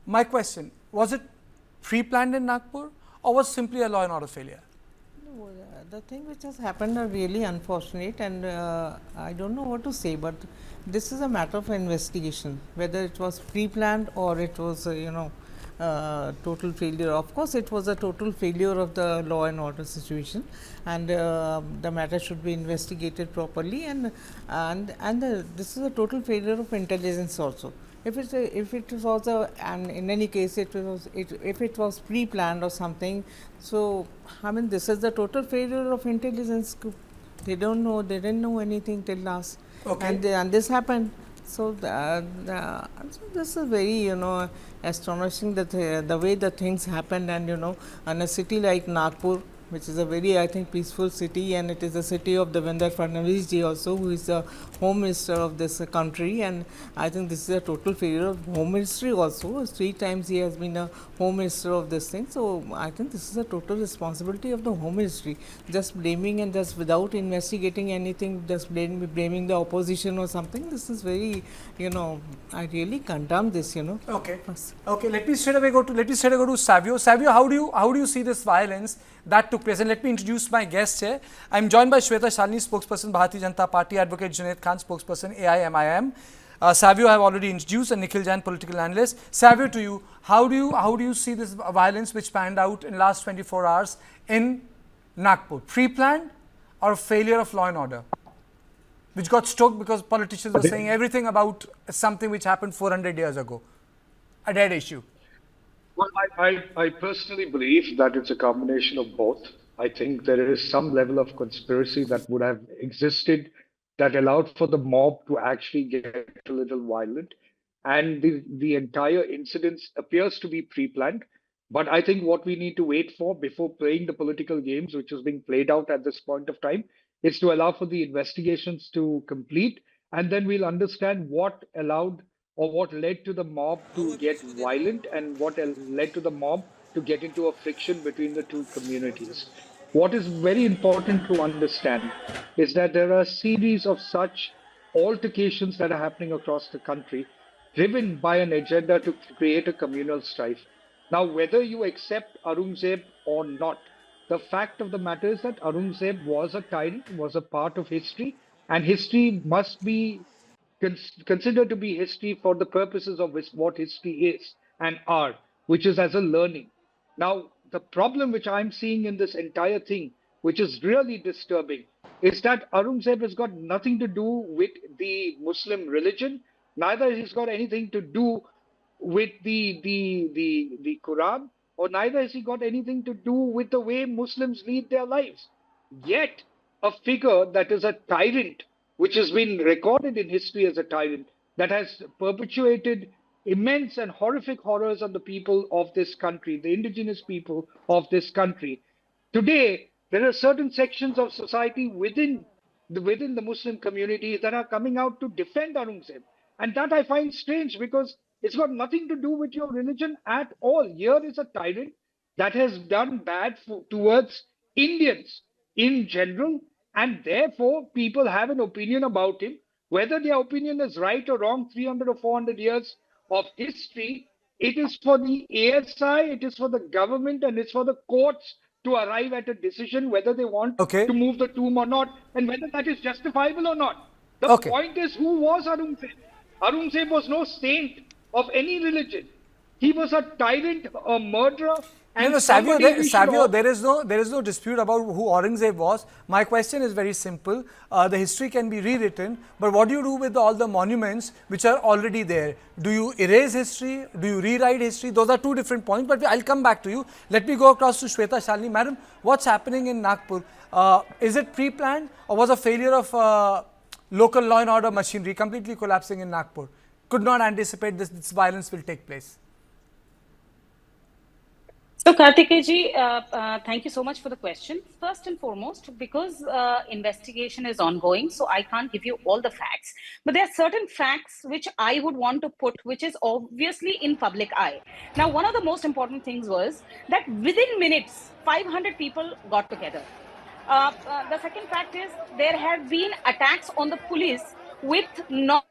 My question, was it pre-planned in Nagpur or was simply a law and order failure? No, the thing which has happened are really unfortunate, and I don't know what to say, but this is a matter of investigation, whether it was pre-planned or it was total failure. Of course, it was a total failure of the law and order situation, and the matter should be investigated properly, and this is a total failure of intelligence also. If it was a, and in any case if it was pre-planned or something, so I mean this is the total failure of intelligence group. They don't know, they didn't know anything till last, Okay. and this happened. So, so this is very astonishing that the way the things happened, and in a city like Nagpur, which is a very, I think, peaceful city, and it is the city of Devendra Fadnavis ji also, who is the home minister of this country, and I think this is a total failure of home ministry also. 3 times he has been a home minister of this thing, so I think this is a total responsibility of the home ministry. Just blaming and just without investigating anything, just blaming the opposition or something. This is very, I really condemn this. Okay. Okay. Let me straight away go to Savio. Savio, how do you see this violence that took place? And let me introduce my guest here. I'm joined by Shweta Shalini, spokesperson Bharatiya Janata Party, Advocate Junaid Khan, spokesperson AIMIM. Savio I have already introduced, and Nikhil Jain, political analyst. Savio, to you, how do you see this violence which panned out in last 24 hours in Nagpur? Pre-planned or failure of law and order, which got stoked because politicians were saying everything about something which happened 400 years ago, a dead issue? Well, I personally believe that it's a combination of both. I think there is some level of conspiracy that would have existed that allowed for the mob to actually get a little violent. And the entire incident appears to be pre-planned. But I think what we need to wait for before playing the political games, which is being played out at this point of time, is to allow for the investigations to complete. And then we'll understand what allowed or what led to the mob to get violent and what led to the mob to get into a friction between the two communities. What is very important to understand is that there are a series of such altercations that are happening across the country, driven by an agenda to create a communal strife. Now, whether you accept Aurangzeb or not, the fact of the matter is that Aurangzeb was a tyrant, was a part of history, and history must be considered to be history for the purposes of what history is and are, which is as a learning. Now, the problem which I'm seeing in this entire thing, which is really disturbing, is that Aurangzeb has got nothing to do with the Muslim religion, neither has he got anything to do with the Quran, or neither has he got anything to do with the way Muslims lead their lives. Yet, a figure that is a tyrant, which has been recorded in history as a tyrant, that has perpetuated immense and horrific horrors on the people of this country, the indigenous people of this country. Today, there are certain sections of society within the Muslim community that are coming out to defend Aurangzeb. And that I find strange because it's got nothing to do with your religion at all. Here is a tyrant that has done bad towards Indians in general, and therefore people have an opinion about him. Whether their opinion is right or wrong, 300 or 400 years of history, it is for the ASI, it is for the government, and it's for the courts to arrive at a decision whether they want Okay. to move the tomb or not, and whether that is justifiable or not. The Okay. point is, who was Aurangzeb? Aurangzeb was no saint of any religion. He was a tyrant, a murderer, No, and no, Savio, somebody we should Savio, all. there is no dispute about who Aurangzeb was. My question is very simple. The history can be rewritten, but what do you do with all the monuments which are already there? Do you erase history? Do you rewrite history? Those are two different points, but I'll come back to you. Let me go across to Shweta Shalini. Madam, what's happening in Nagpur? Is it pre-planned or was a failure of local law and order machinery completely collapsing in Nagpur? Could not anticipate this violence will take place. So, Kartikeji, thank you so much for the question. First and foremost, because investigation is ongoing, so I can't give you all the facts. But there are certain facts which I would want to put, which is obviously in public eye. Now, one of the most important things was that within minutes, 500 people got together. The second fact is there have been attacks on the police with not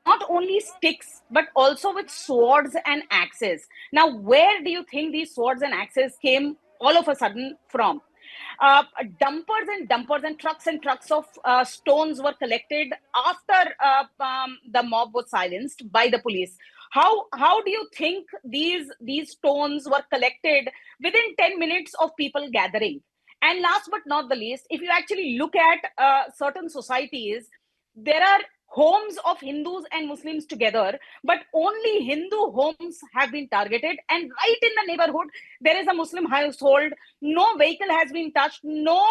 not only sticks, but also with swords and axes. Now, where do you think these swords and axes came all of a sudden from? Uh, dumpers and trucks of stones were collected after the mob was silenced by the police. How do you think these stones were collected within 10 minutes of people gathering? And last but not the least, if you actually look at certain societies, there are homes of Hindus and Muslims together, but only Hindu homes have been targeted. And right in the neighborhood, there is a Muslim household. No vehicle has been touched, no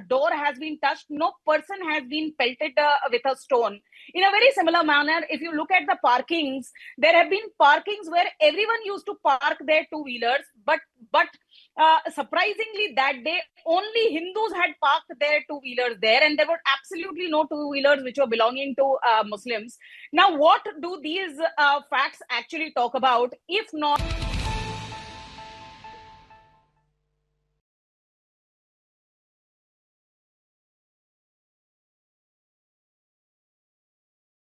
door has been touched, no person has been pelted with a stone. In a very similar manner, if you look at the parkings, there have been parkings where everyone used to park their two-wheelers, but surprisingly, that day only Hindus had parked their two-wheelers there, and there were absolutely no two-wheelers which were belonging to Muslims. Now, what do these facts actually talk about, if not